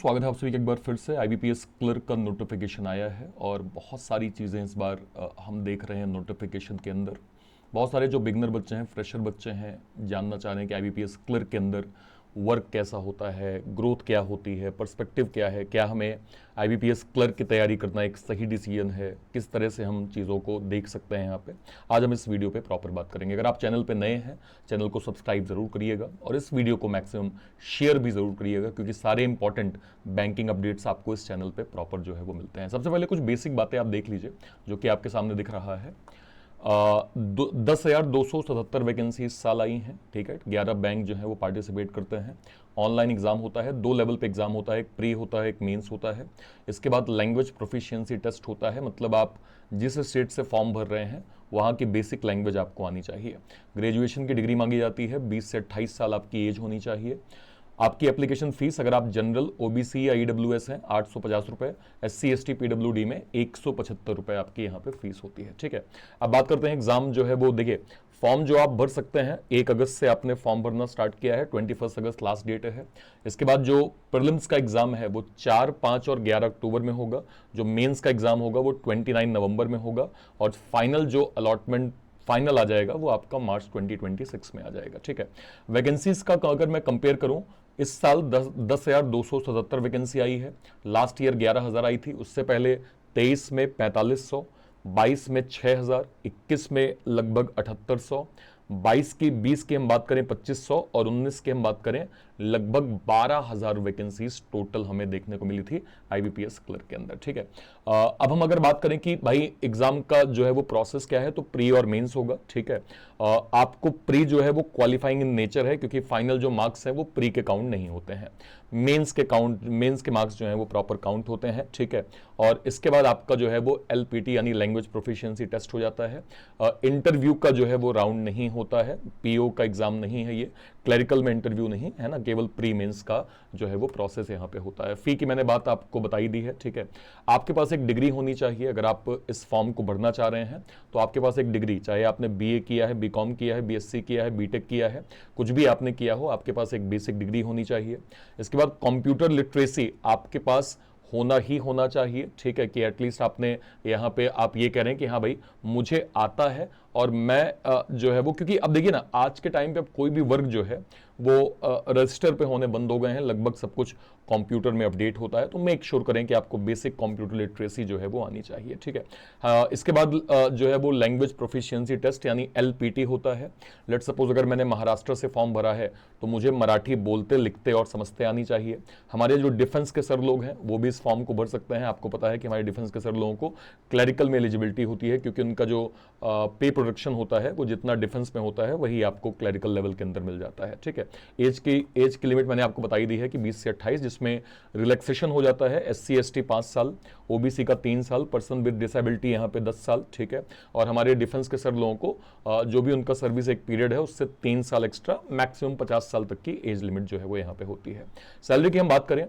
स्वागत है आप सभी का एक बार फिर से। आईबीपीएस क्लर्क का नोटिफिकेशन आया है और बहुत सारी चीज़ें इस बार हम देख रहे हैं नोटिफिकेशन के अंदर। बहुत सारे जो बिगनर बच्चे हैं, फ्रेशर बच्चे हैं, जानना चाह रहे हैं कि आईबीपीएस क्लर्क के अंदर वर्क कैसा होता है, ग्रोथ क्या होती है, पर्सपेक्टिव क्या है, क्या हमें आईबीपीएस क्लर्क की तैयारी करना एक सही डिसीजन है, किस तरह से हम चीज़ों को देख सकते हैं। यहाँ पे आज हम इस वीडियो पे प्रॉपर बात करेंगे। अगर आप चैनल पे नए हैं, चैनल को सब्सक्राइब जरूर करिएगा और इस वीडियो को मैक्सिमम शेयर भी जरूर करिएगा, क्योंकि सारे इंपॉर्टेंट बैंकिंग अपडेट्स आपको इस चैनल पे प्रॉपर जो है वो मिलते हैं। सबसे पहले कुछ बेसिक बातें आप देख लीजिए जो कि आपके सामने दिख रहा है। 10,277 वैकेंसी इस साल आई हैं, ठीक है। 11 बैंक जो है वो पार्टिसिपेट करते हैं। ऑनलाइन एग्जाम होता है, 2 लेवल पे एग्जाम होता है, एक प्री होता है, एक मेंस होता है। इसके बाद लैंग्वेज प्रोफिशिएंसी टेस्ट होता है, मतलब आप जिस स्टेट से फॉर्म भर रहे हैं वहाँ की बेसिक लैंग्वेज आपको आनी चाहिए। ग्रेजुएशन की डिग्री मांगी जाती है, 20 से 28 साल आपकी एज होनी चाहिए। आपकी एप्लीकेशन फीस, अगर आप जनरल, ओबीसी या ईडब्ल्यूएस हैं, 850 रुपये, SC ST PWD में 175 रुपये आपकी यहाँ पे फीस होती है, ठीक है। अब बात करते हैं एग्जाम जो है वो, देखिए फॉर्म जो आप भर सकते हैं 1 अगस्त से आपने फॉर्म भरना स्टार्ट किया है, 21 अगस्त लास्ट डेट है। इसके बाद जो प्रीलिम्स का एग्जाम है वो 4, 5 और 11 अक्टूबर में होगा। जो मेंस का एग्जाम होगा वो 29 नवंबर में होगा और फाइनल जो अलॉटमेंट फाइनल आ जाएगा वो आपका मार्च 2026 में आ जाएगा, ठीक है। वैकेंसीज का अगर मैं कंपेयर करूं, इस साल 10,277 वैकेंसी आई है। लास्ट ईयर 11,000 आई थी। उससे पहले 23 में 4500, 22 में 6,000, 21 में लगभग 7,800, 20 की हम बात करें 2,500 और 19 की हम बात करें लगभग 12,000 वैकेंसीज टोटल हमें देखने को मिली थी आईबीपीएस क्लर्क के अंदर, ठीक है। अब हम अगर बात करें कि भाई एग्जाम का जो है वो प्रोसेस क्या है, तो प्री और मेंस होगा, ठीक है। आपको प्री जो है वो क्वालिफाइंग इन नेचर है, क्योंकि फाइनल जो मार्क्स हैं वो प्री के काउंट नहीं होते हैं। मेंस के मार्क्स जो हैं वो प्रॉपर काउंट होते हैं, ठीक है। और इसके बाद आपका जो है वो LPT यानी लैंग्वेज प्रोफिशिएंसी टेस्ट हो जाता है। इंटरव्यू का जो है वो राउंड नहीं होता है, PO का एग्जाम नहीं है, ये क्लरिकल में इंटरव्यू नहीं है ना, केवल प्री मेंस का जो है वो प्रोसेस यहाँ पे होता है। फी की मैंने बात आपको बताई दी है, ठीक है। आपके पास एक डिग्री होनी चाहिए। अगर आप इस फॉर्म को भरना चाह रहे हैं तो आपके पास एक डिग्री, चाहे आपने BA किया है, BCom किया है, BSc किया है, BTech किया है, कुछ भी आपने किया हो, आपके पास एक बेसिक डिग्री होनी चाहिए। इसके बाद कंप्यूटर लिटरेसी आपके पास होना ही होना चाहिए, ठीक है, कि एटलीस्ट आपने यहाँ पे आप ये कह रहे हैं कि हाँ भाई मुझे आता है और मैं जो है वो, क्योंकि अब देखिए ना आज के टाइम पे अब कोई भी वर्क जो है वो रजिस्टर पे होने बंद हो गए हैं, लगभग सब कुछ कंप्यूटर में अपडेट होता है। तो मेक श्योर करें कि आपको बेसिक कंप्यूटर लिटरेसी जो है वो आनी चाहिए, ठीक है। इसके बाद जो है वो लैंग्वेज प्रोफिशिएंसी टेस्ट यानी LPT होता है। लेट सपोज अगर मैंने महाराष्ट्र से फॉर्म भरा है तो मुझे मराठी बोलते, लिखते और समझते आनी चाहिए। हमारे जो डिफेंस के सर लोग हैं वो भी इस फॉर्म को भर सकते हैं। आपको पता है कि हमारे डिफेंस के सर लोगों को क्लरिकल में एलिजिबिलिटी होती है, क्योंकि उनका जो पे प्रोडक्शन होता है वो जितना डिफेंस में होता है वही आपको क्लरिकल लेवल के अंदर मिल जाता है, ठीक है। एज की लिमिट मैंने आपको बताई दी है कि 20 से 28, जिसमें रिलैक्सेशन हो जाता है। SC ST 5 साल, OBC का 3 साल, पर्सन विद डिसेबिलिटी यहाँ पे 10 साल, ठीक है। और हमारे डिफेंस के सर लोगों को जो भी उनका सर्विस एक पीरियड है उससे 3 साल एक्स्ट्रा, मैक्सिमम 50 साल तक की एज लिमिट जो है वो यहाँ पे होती है। सैलरी की हम बात करें,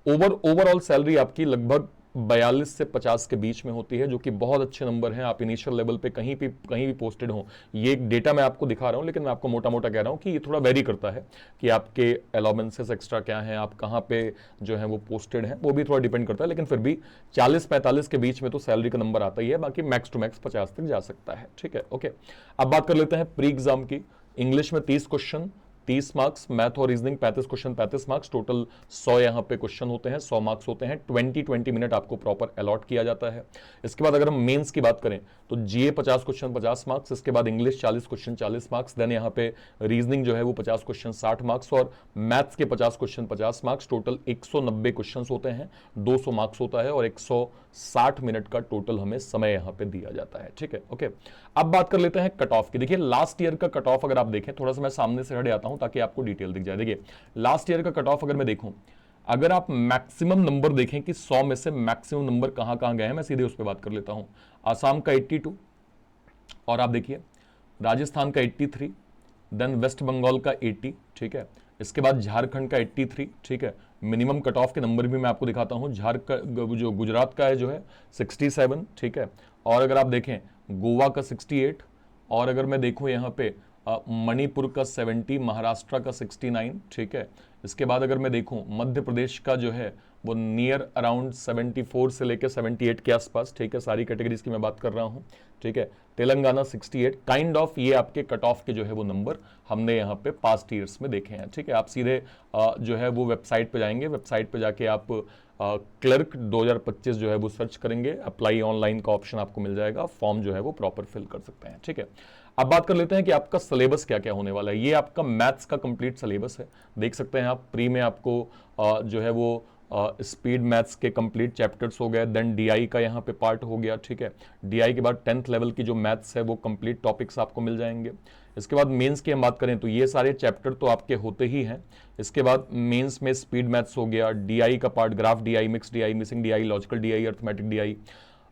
ओवरऑल सैलरी आपकी लगभग 42 से 50 के बीच में होती है, जो कि बहुत अच्छे नंबर हैं। आप इनिशियल लेवल पे कहीं भी पोस्टेड हो, ये एक डेटा मैं आपको दिखा रहा हूं, लेकिन मैं आपको मोटा मोटा कह रहा हूं कि ये थोड़ा वेरी करता है कि आपके अलाउंसेस एक्स्ट्रा क्या हैं, आप कहां पे जो है वो पोस्टेड हैं, वो भी थोड़ा डिपेंड करता है। लेकिन फिर भी 40-45 के बीच में तो सैलरी का नंबर आता ही है, बाकी मैक्स टू मैक्स 50 तक जा सकता है, ठीक है, ओके। अब बात कर लेते हैं प्री एग्जाम की। इंग्लिश में 30 क्वेश्चन, 30 मार्क्स, मैथ और रीजनिंग 35 क्वेश्चन, 35 मार्क्स, टोटल 100 यहाँ पे क्वेश्चन होते हैं, 100 मार्क्स होते हैं। 20 मिनट आपको प्रॉपर अलॉट किया जाता है। इसके बाद अगर हम मेंस की बात करें तो GA 50 क्वेश्चन, 50 मार्क्स। इसके बाद इंग्लिश 40 क्वेश्चन, 40 मार्क्स। देन यहाँ पे रीजनिंग जो है वो 50 क्वेश्चन, 60 मार्क्स और मैथ्स के 50 क्वेश्चन, 50 मार्क्स। टोटल 190 क्वेश्चन होते हैं, 200 मार्क्स होता है और 160 मिनट का टोटल हमें समय यहाँ पे दिया जाता है, ठीक है, ओके। अब बात कर लेते हैं कट ऑफ की। देखिए लास्ट ईयर का कट ऑफ अगर आप देखें, थोड़ा सा मैं सामने से हट जाता हूं ताकि आपको डिटेल दिख जाए। देखिए लास्ट ईयर का कट ऑफ अगर मैं देखूं, अगर आप मैक्सिमम नंबर देखें कि 100 में से मैक्सिमम नंबर कहां कहां गए हैं, मैं सीधे उस पर बात कर लेता हूं। आसाम का 82 और आप देखिए राजस्थान का 83, देन वेस्ट बंगाल का 80, ठीक है। इसके बाद झारखंड का 83, ठीक है। मिनिमम कट ऑफ के नंबर भी मैं आपको दिखाता हूं। जो गुजरात का है जो है 67, ठीक है। और अगर आप देखें गोवा का 68, और अगर मैं देखूं यहाँ पे मणिपुर का 70, महाराष्ट्र का 69, ठीक है। इसके बाद अगर मैं देखूं मध्य प्रदेश का जो है वो नियर अराउंड 74 से लेकर 78 के आसपास, ठीक है, सारी कैटेगरीज की मैं बात कर रहा हूँ, ठीक है। तेलंगाना 68 काइंड ऑफ, ये आपके कट ऑफ के जो है वो नंबर हमने यहाँ पे पास्ट ईयर्स में देखे हैं, ठीक है। आप सीधे जो है वो वेबसाइट पे जाएंगे, वेबसाइट पे जाके आप क्लर्क 2025 जो है वो सर्च करेंगे, अप्लाई ऑनलाइन का ऑप्शन आपको मिल जाएगा, फॉर्म जो है वो प्रॉपर फिल कर सकते हैं, ठीक है। अब बात कर लेते हैं कि आपका सिलेबस क्या क्या होने वाला है। ये आपका मैथ्स का कंप्लीट सिलेबस है, देख सकते हैं आप। प्री में आपको जो है वो स्पीड मैथ्स के कंप्लीट चैप्टर्स हो गए, देन डीआई का यहाँ पे पार्ट हो गया, ठीक है। डीआई के बाद 10th लेवल की जो मैथ्स है वो कंप्लीट टॉपिक्स आपको मिल जाएंगे। इसके बाद मेंस की हम बात करें तो ये सारे चैप्टर तो आपके होते ही हैं। इसके बाद मेंस में स्पीड मैथ्स हो गया, डीआई का part, graph DI, mix DI, missing DI, logical DI, arithmetic DI.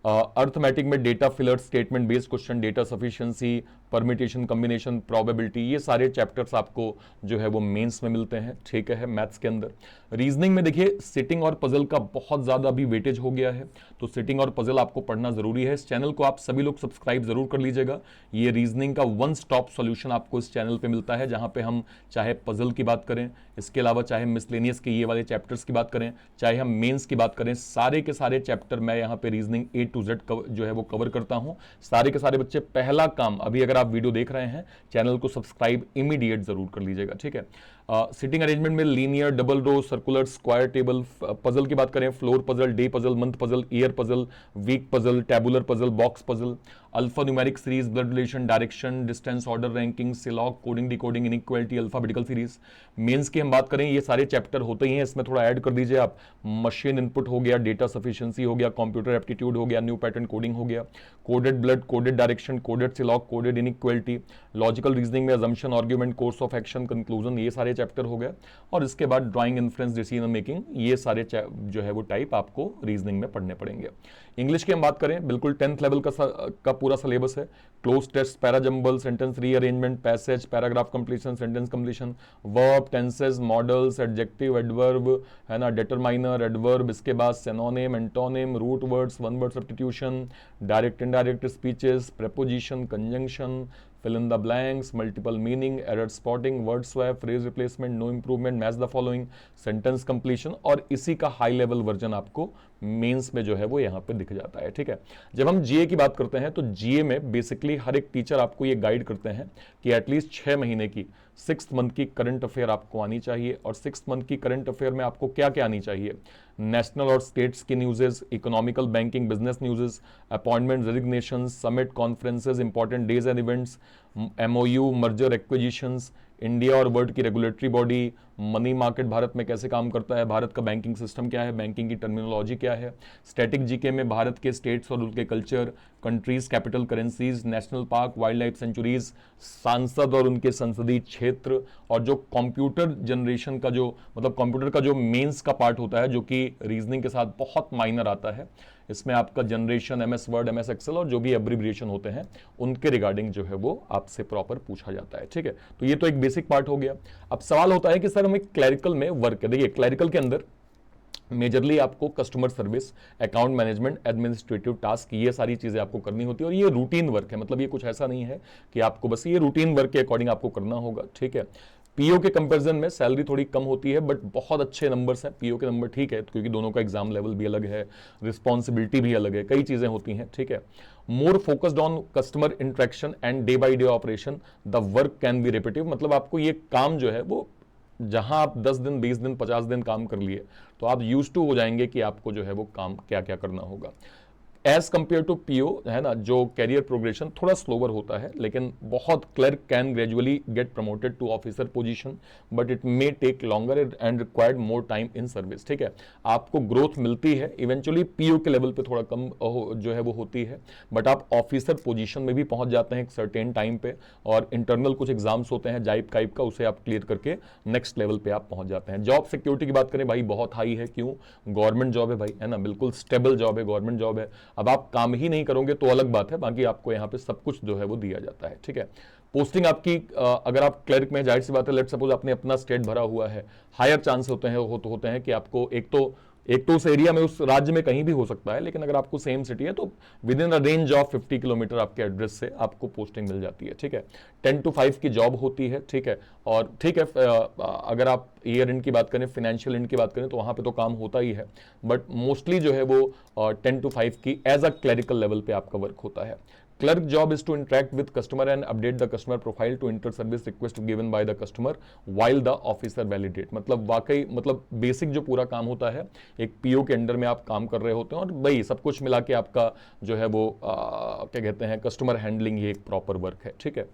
Arithmetic में data filler, statement based question, data sufficiency, permutation, combination, probability, ये सारे चैप्टर्स आपको जो है वो मेंस में मिलते हैं, ठीक है, मैथ्स के अंदर। रीजनिंग में देखिए सिटिंग और पजल का बहुत ज्यादा अभी वेटेज हो गया है, तो सिटिंग और पजल आपको पढ़ना जरूरी है। इस चैनल को आप सभी लोग सब्सक्राइब जरूर कर लीजिएगा। ये रीजनिंग का वन स्टॉप सॉल्यूशन आपको इस चैनल पे मिलता है, जहां पे हम चाहे पजल की बात करें, इसके अलावा चाहे मिसलेनियस के ये वाले चैप्टर्स की बात करें, चाहे हम मेंस की बात करें, सारे के सारे चैप्टर मैं यहाँ पे रीजनिंग A to Z जो है वो कवर करता हूं। सारे के सारे बच्चे, पहला काम, अभी अगर आप वीडियो देख रहे हैं, चैनल को सब्सक्राइब इमीडिएट जरूर कर लीजिएगा, ठीक है। सिटिंग अरेंजमेंट में linear, double row, circular, square table. Puzzle की बात करें, floor puzzle, day puzzle, month puzzle, year puzzle, week puzzle, tabular puzzle, box puzzle, alpha numeric series, blood relation, direction, distance, order, ranking, syllogism, coding, decoding, inequality, alphabetical series. Mains की हम बात करें, ये सारे chapter होते ही हैं, इसमें थोड़ा ऐड कर दीजिए आप। मशीन इनपुट हो गया, डेटा सफिशिएंसी हो गया, कंप्यूटर एप्टीट्यूड हो गया, न्यू पैटर्न कोडिंग हो गया, coded blood, coded direction, coded syllogism, coded inequality, logical reasoning में assumption, argument, course of action, conclusion, ये सारे चैप्टर हो गए। और इसके बाद ड्राइंग, इन्फ्रेंस, डिसीजन मेकिंग, ये सारे जो है वो टाइप आपको रीजनिंग में पढ़ने पड़ेंगे। इंग्लिश की हम बात करें, बिल्कुल 10th लेवल का पूरा सिलेबस है। Cloze test, para jumble, sentence rearrangement, passage, paragraph completion, sentence completion, verb, tenses, modals, adjective, adverb, है ना, डिटरमाइनर, एडवर्ब, इसके बाद synonym, antonym, root words, one word substitution, direct indirect speeches, preposition, conjunction, fill in the blanks, multiple meaning, error spotting, word swap, phrase replacement, no improvement, match the following, sentence completion। और इसी का high level version आपको mains में जो है वो यहाँ पे दिख जाता है, ठीक है। जब हम जीए की बात करते हैं तो जीए में बेसिकली हर एक टीचर आपको ये गाइड करते हैं कि एटलीस्ट 6 महीने की 6th मंथ की करंट अफेयर आपको आनी चाहिए। और 6th मंथ की करंट अफेयर में आपको क्या क्या आनी चाहिए? नेशनल और स्टेट्स की न्यूज़ेस, economical, banking, business न्यूज़ेस, appointment, resignation, summit, conferences, important days and events, MOU, merger, acquisitions, India और वर्ल्ड की regulatory body, money market Bharat में कैसे काम करता है, भारत का बैंकिंग सिस्टम क्या है, बैंकिंग की टर्मिनोलॉजी क्या है, स्टैटिक जीके में भारत के स्टेट्स और उनके culture, countries, capital currencies, national park, wild life sanctuaries, सांसद और उनके संसदीय क्षेत्र। और जो कंप्यूटर जनरेशन का जो मतलब कंप्यूटर का जो मेंस का पार्ट होता है, जो कि रीजनिंग के साथ बहुत माइनर आता है, इसमें आपका generation, MS Word, MS Excel और जो भी एब्रिविएशन होते हैं उनके रिगार्डिंग जो है वो आपसे प्रॉपर पूछा जाता है, ठीक है। तो ये तो एक बेसिक पार्ट हो गया। अब सवाल होता है कि सर हमें क्लरिकल में वर्क है। देखिए क्लरिकल के अंदर मेजरली आपको customer service, account management, administrative task, ये सारी चीजें आपको करनी होती है। और ये रूटीन वर्क है, मतलब ये कुछ ऐसा नहीं है कि आपको बस, ये रूटीन वर्क के अकॉर्डिंग आपको करना होगा, ठीक है। पीओ के कंपैरिजन में सैलरी थोड़ी कम होती है, बट बहुत अच्छे नंबर्स हैं। पीओ के नंबर ठीक है, क्योंकि दोनों का एग्जाम लेवल भी अलग है, रिस्पॉन्सिबिलिटी भी अलग है, कई चीजें होती हैं, ठीक है। More focused on customer interaction and day by day operation, the work can be repetitive, मतलब आपको ये काम जो है वो, जहां आप 10 दिन, 20 दिन, 50 दिन काम कर लिए तो आप यूज टू हो जाएंगे कि आपको जो है वो काम क्या क्या करना होगा। एज कंपेयर टू पीओ, है ना, जो कैरियर प्रोग्रेशन थोड़ा स्लोवर होता है, लेकिन बहुत clerk can gradually get promoted to officer position, but it may take longer and required more time in service, ठीक है। आपको ग्रोथ मिलती है इवेंचुअली, पीओ के लेवल पे थोड़ा कम जो है वो होती है, बट आप ऑफिसर पोजीशन में भी पहुंच जाते हैं एक सर्टेन टाइम पे। और इंटरनल कुछ एग्जाम्स होते हैं जाइप काइप का, उसे आप क्लियर करके नेक्स्ट लेवल पे आप पहुंच जाते हैं। जॉब सिक्योरिटी की बात करें भाई, बहुत हाई है। क्यों? गवर्नमेंट जॉब है भाई, है ना, बिल्कुल स्टेबल जॉब है, गवर्नमेंट जॉब है। अब आप काम ही नहीं करोगे तो अलग बात है, बाकी आपको यहाँ पे सब कुछ जो है वो दिया जाता है, ठीक है। पोस्टिंग आपकी अगर आप क्लर्क में, जाहिर सी बात है, लेट सपोज आपने अपना स्टेट भरा हुआ है, हायर चांस होते हैं कि आपको एक तो एक तो उस एरिया में उस राज्य में कहीं भी हो सकता है, लेकिन अगर आपको सेम सिटी है तो with in a range of 50 kilometre आपके एड्रेस से आपको पोस्टिंग मिल जाती है। ठीक है, 10 to 5 की जॉब होती है। ठीक है, और ठीक है, अगर आप ईयर एंड की बात करें, फाइनेंशियल एंड की बात करें, तो वहां पे तो काम होता ही है, बट मोस्टली जो है वो 10 to 5 की एज अ क्लरिकल लेवल पे आपका वर्क होता है। Clerk job is to interact with customer and update the customer profile to enter service request given by the customer while the officer validate। मतलब वाकई मतलब बेसिक जो पूरा काम होता है, एक पीओ के अंडर में आप काम कर रहे होते हैं, और भाई सब कुछ मिला के आपका जो है वो क्या कहते हैं, कस्टमर हैंडलिंग, ये एक प्रॉपर वर्क है। ठीक है,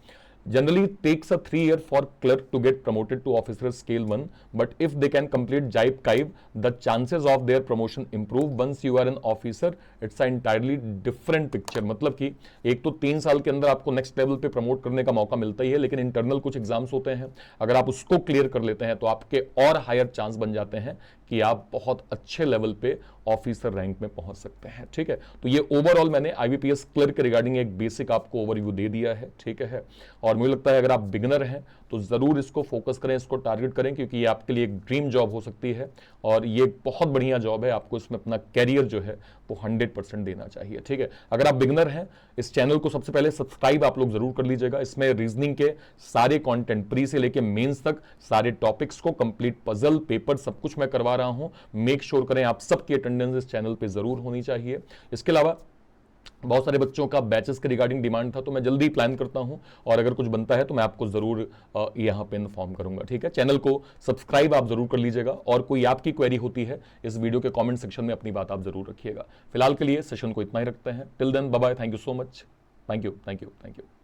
generally takes a 3 year for clerk to get promoted to officer scale 1, but if they can complete jive kive, the chances of their promotion improve once you are an officer। it's a entirely different picture। मतलब कि एक तो 3 साल के अंदर आपको next level पे promote करने का मौका मिलता ही है, लेकिन इंटरनल कुछ एग्जाम्स होते हैं, अगर आप उसको क्लियर कर लेते हैं तो आपके और हायर चांस बन जाते हैं कि आप बहुत अच्छे लेवल पे ऑफिसर रैंक में पहुंच सकते हैं। ठीक है, तो ये ओवरऑल मैंने आईबीपीएस क्लर्क के रिगार्डिंग एक बेसिक आपको ओवरव्यू दे दिया है। ठीक है, और मुझे लगता है अगर आप बिगिनर हैं तो जरूर इसको फोकस करें, इसको टारगेट करें, क्योंकि ये आपके लिए एक ड्रीम जॉब हो सकती है, और ये बहुत बढ़िया जॉब है। आपको इसमें अपना कैरियर जो है वो 100% देना चाहिए। ठीक है, अगर आप बिगिनर हैं, इस चैनल को सबसे पहले सब्सक्राइब आप लोग जरूर कर लीजिएगा। इसमें रीजनिंग के सारे कंटेंट, प्री से लेके मेंस तक सारे टॉपिक्स को, कंप्लीट पजल पेपर सब कुछ मैं करवा रहा हूं। मेक श्योर करें आप सबकी अटेंडेंस इस चैनल पे जरूर होनी चाहिए। इसके अलावा बहुत सारे बच्चों का बैचेस के रिगार्डिंग डिमांड था, तो मैं जल्दी प्लान करता हूं, और अगर कुछ बनता है तो मैं आपको जरूर यहां पे इन्फॉर्म करूंगा। ठीक है, चैनल को सब्सक्राइब आप जरूर कर लीजिएगा, और कोई आपकी क्वेरी होती है इस वीडियो के कमेंट सेक्शन में अपनी बात आप जरूर रखिएगा। फिलहाल के लिए सेशन को इतना ही रखते हैं। Till then bye bye, thank you so much, thank you thank you thank you.